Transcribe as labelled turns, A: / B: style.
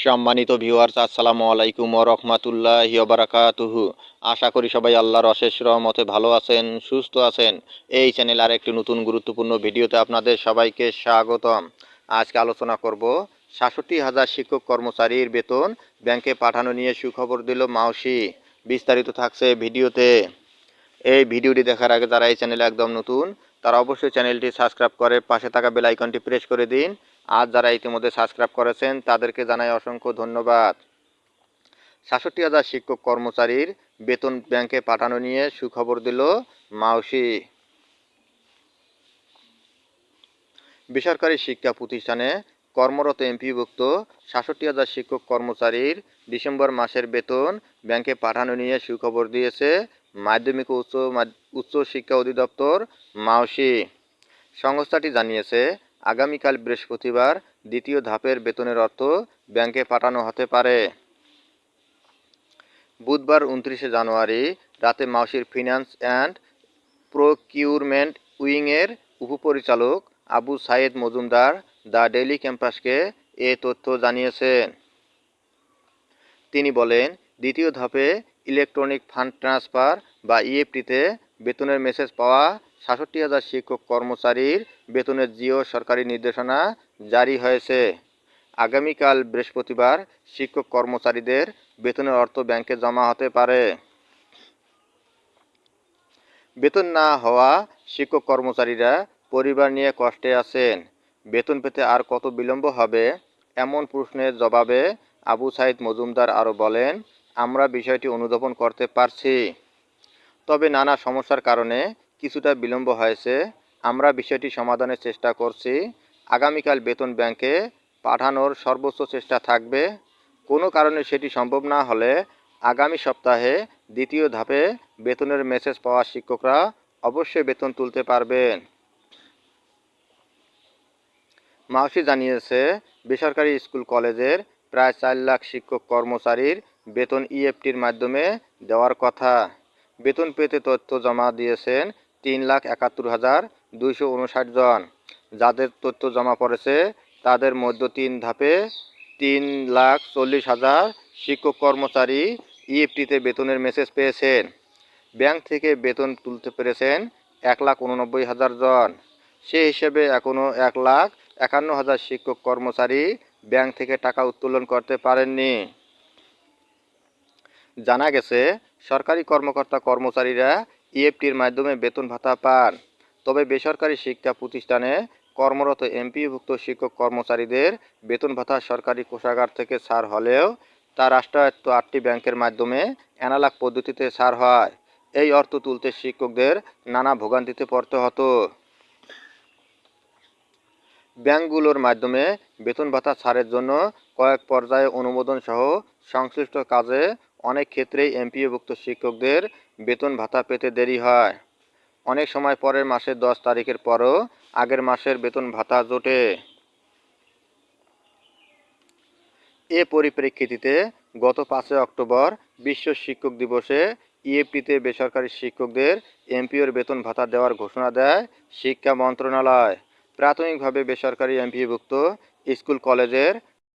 A: সম্মানিত ভিউয়ার্স, আসসালামু আলাইকুম ওয়া রাহমাতুল্লাহি ওয়া বারাকাতুহু। আশা করি সবাই আল্লাহর অশেষ রহমতে ভালো আছেন, সুস্থ আছেন। এই চ্যানেল আর একটি নতুন গুরুত্বপূর্ণ ভিডিওতে আপনাদের সবাইকে স্বাগতম। আজকে আলোচনা করব ৬৭,০০০ শিক্ষক কর্মচারীর বেতন ব্যাংকে পাঠানো নিয়ে সুখবর দিল মাওসি। বিস্তারিত থাকছে ভিডিওতে। এই ভিডিওটি দেখার আগে যারা এই চ্যানেলে একদম নতুন তারা অবশ্যই চ্যানেলটি সাবস্ক্রাইব করে পাশে থাকা বেল আইকনটি প্রেস করে দিন। আর যারা ইতিমধ্যে সাবস্ক্রাইব করেছেন তাদেরকে জানাই অসংখ্য ধন্যবাদ। ৬৭,০০০ শিক্ষক কর্মচারীর বেতন ব্যাংকে পাঠানো নিয়ে সুখবর দিল মাওসি। বেসরকারি শিক্ষা প্রতিষ্ঠানে কর্মরত এমপিভুক্ত ৬৭,০০০ শিক্ষক কর্মচারীর ডিসেম্বর মাসের বেতন ব্যাংকে পাঠানো নিয়ে সুখবর দিয়েছে মাধ্যমিক ও উচ্চ শিক্ষা অধিদপ্তর মাওসি। সংস্থাটি জানিয়েছে, আগামীকাল বৃহস্পতিবার দ্বিতীয় ধাপের বেতনের অর্থ ব্যাংকে পাঠানো হতে পারে। বুধবার ২৯ জানুয়ারি রাতে মাওসির ফিন্যান্স অ্যান্ড প্রকিউরমেন্ট উইংয়ের উপপরিচালক আবু সাইদ মজুমদার দ্য ডেইলি ক্যাম্পাসকে এ তথ্য জানিয়েছেন। তিনি বলেন, দ্বিতীয় ধাপে ইলেকট্রনিক ফান্ড ট্রান্সফার বা ইএফটিতে বেতনের মেসেজ পাওয়া ৬৭,০০০ শিক্ষক কর্মচারীর বেতনের জিও সরকারি নির্দেশনা জারি হয়েছে। আগামীকাল বৃহস্পতিবার শিক্ষক কর্মচারীদের বেতনের অর্থ ব্যাংকে জমা হতে পারে। বেতন না হওয়া শিক্ষক কর্মচারীরা পরিবার নিয়ে কষ্টে আছেন। বেতন পেতে আর কত বিলম্ব হবে? এমন প্রশ্নের জবাবে আবু সাইদ মজুমদার আরও বলেন, আমরা বিষয়টি অনুধাবন করতে পারছি, তবে নানা সমস্যার কারণে কিছুটা বিলম্ব হয়েছে। আমরা বিষয়টি সমাধানের চেষ্টা করছি। আগামীকাল বেতন ব্যাংকে পাঠানোর সর্বোচ্চ চেষ্টা থাকবে। কোনো কারণে সেটি সম্ভব না হলে আগামী সপ্তাহে দ্বিতীয় ধাপে বেতনের মেসেজ পাওয়া শিক্ষকরা অবশ্যই বেতন তুলতে পারবেন। মাওসি জানিয়েছে, বেসরকারি স্কুল কলেজের প্রায় ৪ লাখ শিক্ষক কর্মচারীর বেতন ইএফটির মাধ্যমে দেওয়ার কথা। বেতন পেতে তথ্য জমা দিয়েছেন ৩,৭১,২৫৯ জন। যাদের তথ্য জমা পড়েছে তাদের মধ্যে ৩ ধাপে ৩,৪০,০০০ শিক্ষক কর্মচারী ইএফটিতে বেতনের মেসেজ পেয়েছেন। ব্যাংক থেকে বেতন তুলতে পেরেছেন ১,৮৯,০০০ জন। সে হিসেবে এখনও ১,৫১,০০০ শিক্ষক কর্মচারী ব্যাংক থেকে টাকা উত্তোলন করতে পারেননি। জানা গেছে, সরকারি কর্মকর্তা কর্মচারীরা ইএফটির মাধ্যমে বেতন ভাতা পান। তবে বেসরকারি শিক্ষা প্রতিষ্ঠানে কর্মরত এমপিওভুক্ত শিক্ষক কর্মচারীদের বেতন ভাতা সরকারি কোষাগার থেকে ছাড় হলেও তা রাষ্ট্রায়ত্ত ৮টি ব্যাংকের মাধ্যমে অ্যানালগ পদ্ধতিতে ছাড় হয়। এই অর্থ তুলতে শিক্ষকদের নানা ভোগান্তিতে পড়তে হতো। ব্যাংকগুলোর মাধ্যমে বেতন ভাতা ছাড়ের জন্য কয়েক পর্যায়ে অনুমোদন সহ সংশ্লিষ্ট কাজে অনেক ক্ষেত্রেই এমপিওভুক্ত শিক্ষকদের বেতন ভাতা পেতে দেরি হয়। অনেক সময় পরের মাসের ১০ তারিখের পরও আগের মাসের বেতন ভাতা জোটে। এ পরিপ্রেক্ষিতে গত ৫ অক্টোবর বিশ্ব শিক্ষক দিবসে ইএফটিতে বেসরকারি শিক্ষকদের এমপিওর বেতন ভাতা দেওয়ার ঘোষণা দেয় শিক্ষা মন্ত্রণালয়। প্রাথমিকভাবে বেসরকারি এমপিওভুক্ত স্কুল কলেজের